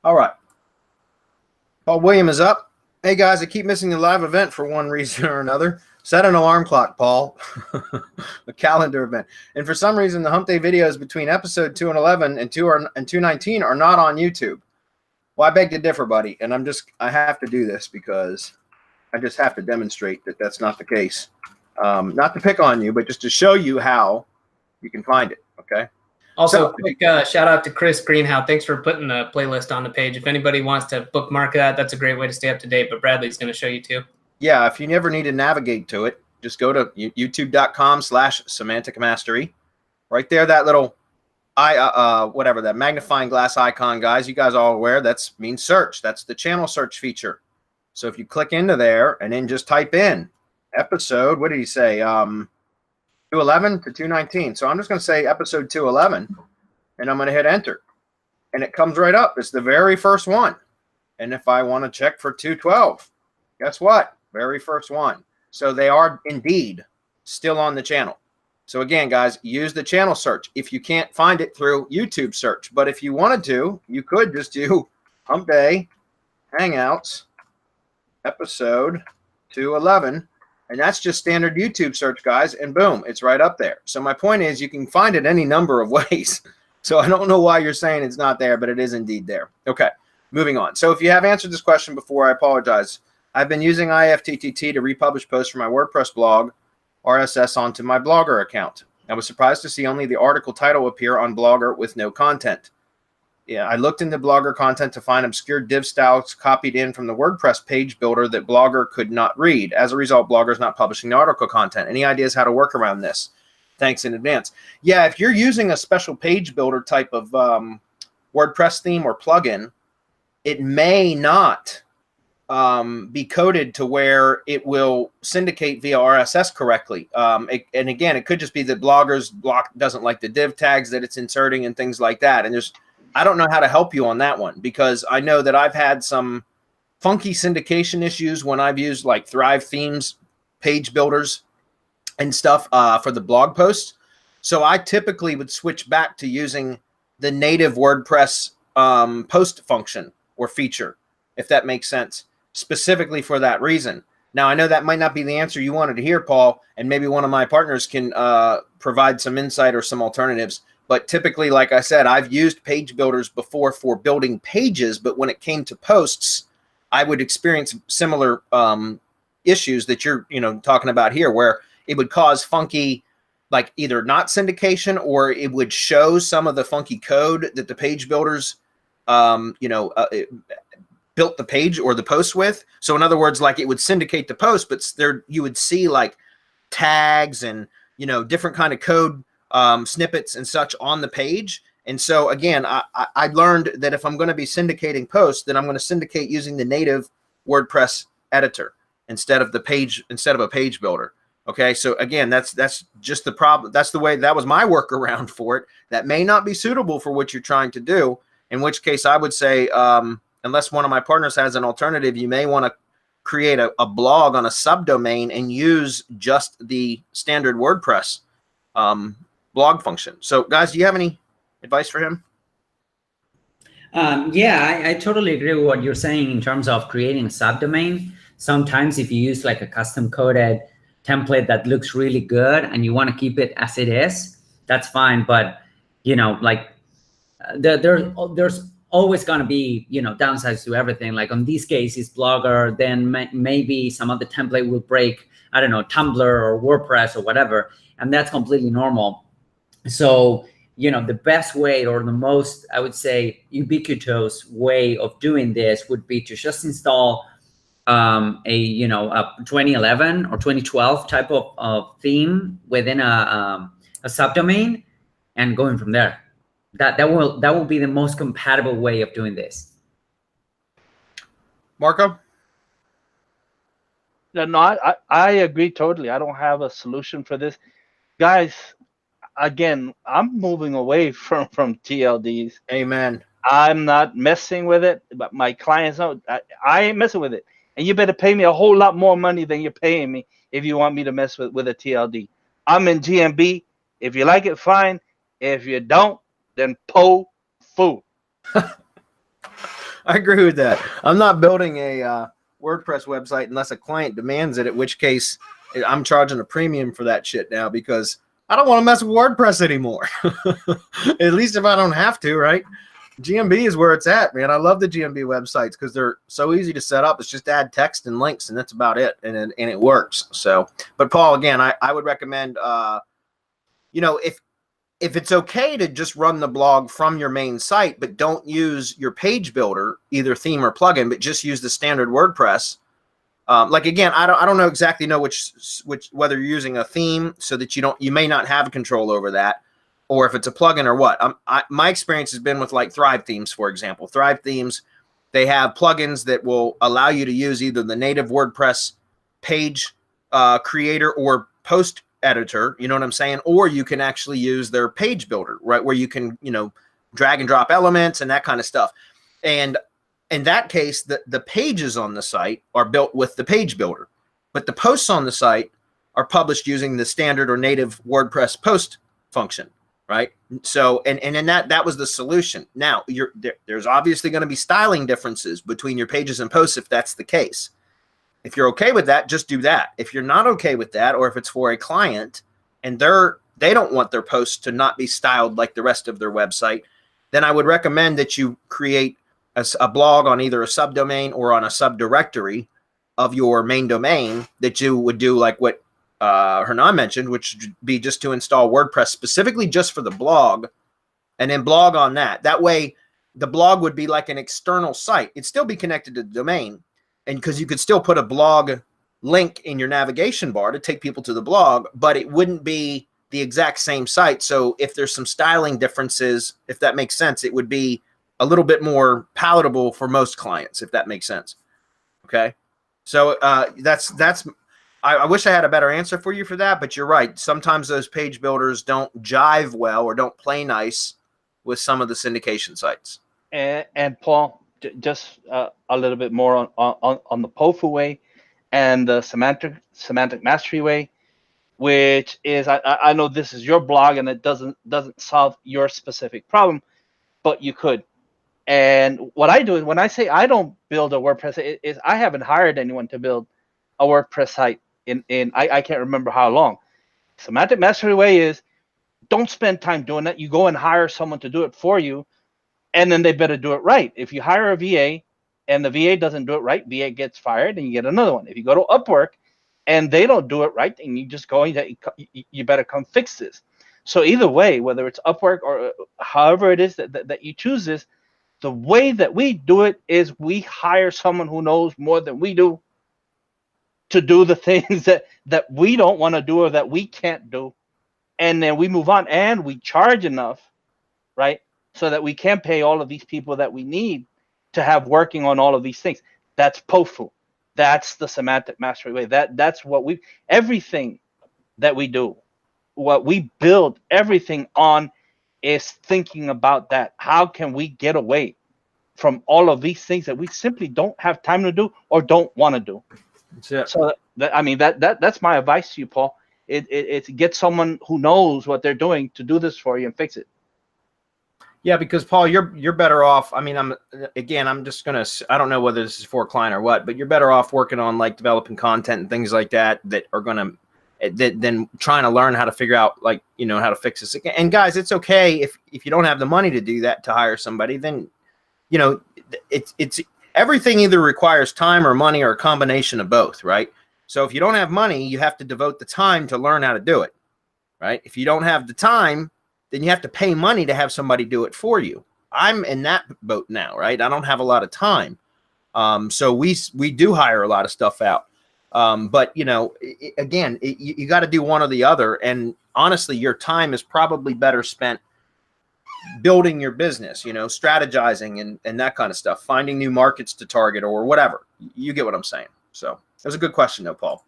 All right. Paul William is up. Hey, guys, I keep missing the live event for one reason or another. Set an alarm clock, Paul. A calendar event. And for some reason, the Humpday videos between episode 211 and 219 are not on YouTube. Well, I beg to differ, buddy. And I have to do this because I just have to demonstrate that that's not the case. Not to pick on you, but just to show you how you can find it, okay? Also, quick shout out to Chris Greenhow. Thanks for putting the playlist on the page. If anybody wants to bookmark that, that's a great way to stay up to date. But Bradley's going to show you too. Yeah, if you never need to navigate to it, just go to youtube.com/semantic mastery. Right there, that little whatever, that magnifying glass icon, guys. You guys all aware that means search. That's the channel search feature. So if you click into there and then just type in episode, what did he say? 211 to 219. So I'm just going to say episode 211, and I'm going to hit enter. And it comes right up. It's the very first one. And if I want to check for 212, guess what? Very first one. So they are indeed still on the channel. So again, guys, use the channel search if you can't find it through YouTube search. But if you wanted to, you could just do Humpday Hangouts episode 211. And that's just standard YouTube search, guys. And boom, it's right up there. So my point is you can find it any number of ways. So I don't know why you're saying it's not there, but it is indeed there. Okay, moving on. So if you have answered this question before, I apologize. I've been using IFTTT to republish posts from my WordPress blog, RSS onto my Blogger account. I was surprised to see only the article title appear on Blogger with no content. Yeah, I looked into Blogger content to find obscure div styles copied in from the WordPress page builder that Blogger could not read. As a result, Blogger is not publishing the article content. Any ideas how to work around this? Thanks in advance. Yeah, if you're using a special page builder type of WordPress theme or plugin, it may not be coded to where it will syndicate via RSS correctly. And again, it could just be that Blogger's block doesn't like the div tags that it's inserting and things like that. And I don't know how to help you on that one, because I know that I've had some funky syndication issues when I've used like Thrive Themes page builders and stuff for the blog posts. So I typically would switch back to using the native WordPress post function or feature, if that makes sense, specifically for that reason. Now, I know that might not be the answer you wanted to hear, Paul, and maybe one of my partners can provide some insight or some alternatives. But typically, like I said, I've used page builders before for building pages, but when it came to posts, I would experience similar issues that you're talking about here, where it would cause funky, like either not syndication, or it would show some of the funky code that the page builders built the page or the post with. So in other words, like it would syndicate the post, but there you would see like tags and different kind of code snippets and such on the page. And so again, I learned that if I'm going to be syndicating posts, then I'm going to syndicate using the native WordPress editor instead of a page builder. Okay, so again, that's just the problem. That's the way, that was my workaround for it. That may not be suitable for what you're trying to do, in which case I would say, unless one of my partners has an alternative, you may want to create a blog on a subdomain and use just the standard WordPress blog function. So guys, do you have any advice for him? Yeah, I totally agree with what you're saying in terms of creating a subdomain. Sometimes if you use like a custom coded template that looks really good and you want to keep it as it is, that's fine. But there's always going to be downsides to everything. Like on these cases, Blogger, then maybe some other template will break, I don't know, Tumblr or WordPress or whatever, and that's completely normal. So the best way, or the most, I would say, ubiquitous way of doing this would be to just install a 2011 or 2012 type of theme within a subdomain and going from there. That will be the most compatible way of doing this. Marco? No, I agree totally. I don't have a solution for this. Guys, again, I'm moving away from TLDs. Amen. I'm not messing with it, but my clients don't. I ain't messing with it. And you better pay me a whole lot more money than you're paying me if you want me to mess with a TLD. I'm in GMB. If you like it, fine. If you don't, then po foo. I agree with that. I'm not building a WordPress website unless a client demands it, at which case I'm charging a premium for that shit now because I don't want to mess with WordPress anymore. At least if I don't have to, right? GMB is where it's at, man. I love the GMB websites because they're so easy to set up. It's just add text and links, and that's about it, and it works. So, but Paul, again, I would recommend, if it's okay to just run the blog from your main site, but don't use your page builder, either theme or plugin, but just use the standard WordPress. Like again, I don't know exactly which whether you're using a theme so that you may not have control over that, or if it's a plugin or what. My experience has been with like Thrive themes, for example. Thrive themes, they have plugins that will allow you to use either the native WordPress page creator or post editor, you know what I'm saying? Or you can actually use their page builder, right? Where you can, drag and drop elements and that kind of stuff. And in that case, the pages on the site are built with the page builder, but the posts on the site are published using the standard or native WordPress post function, right? So, and in that was the solution. Now, there's obviously going to be styling differences between your pages and posts if that's the case. If you're okay with that, just do that. If you're not okay with that, or if it's for a client and they don't want their posts to not be styled like the rest of their website, then I would recommend that you create a blog on either a subdomain or on a subdirectory of your main domain that you would do like what Hernan mentioned, which would be just to install WordPress specifically just for the blog and then blog on that. That way the blog would be like an external site. It'd still be connected to the domain. And because you could still put a blog link in your navigation bar to take people to the blog, but it wouldn't be the exact same site. So if there's some styling differences, if that makes sense, it would be a little bit more palatable for most clients, if that makes sense. Okay. So I wish I had a better answer for you for that, but you're right. Sometimes those page builders don't jive well or don't play nice with some of the syndication sites. And Paul, just a little bit more on the POFU way and the semantic mastery way, which is I know this is your blog and it doesn't solve your specific problem, but you could. And what I do is when I say I don't build a WordPress, is I haven't hired anyone to build a WordPress site in I can't remember how long. Semantic mastery way is don't spend time doing that. You go and hire someone to do it for you. And then they better do it right. If you hire a VA and the VA doesn't do it right, VA gets fired and you get another one. If you go to Upwork and they don't do it right, then you just go, you better come fix this. So either way, whether it's Upwork or however it is that you choose this, the way that we do it is we hire someone who knows more than we do to do the things that we don't want to do or that we can't do. And then we move on and we charge enough, right? So that we can pay all of these people that we need to have working on all of these things. That's POFU. That's the semantic mastery way. That's what everything that we do, what we build everything on is thinking about that. How can we get away from all of these things that we simply don't have time to do or don't want to do? So that's my advice to you, Paul. It's get someone who knows what they're doing to do this for you and fix it. Yeah, because Paul, you're better off. I mean, I'm just gonna. I don't know whether this is for a client or what, but you're better off working on like developing content and things like that are gonna than trying to learn how to figure out like how to fix this. And guys, it's okay if you don't have the money to do that to hire somebody. Then it's everything either requires time or money or a combination of both, right? So if you don't have money, you have to devote the time to learn how to do it, right? If you don't have the time, then you have to pay money to have somebody do it for you. I'm in that boat now, right? I don't have a lot of time. So we do hire a lot of stuff out. But you got to do one or the other. And honestly, your time is probably better spent building your business, strategizing and that kind of stuff, finding new markets to target or whatever. You get what I'm saying. So it was a good question though, Paul.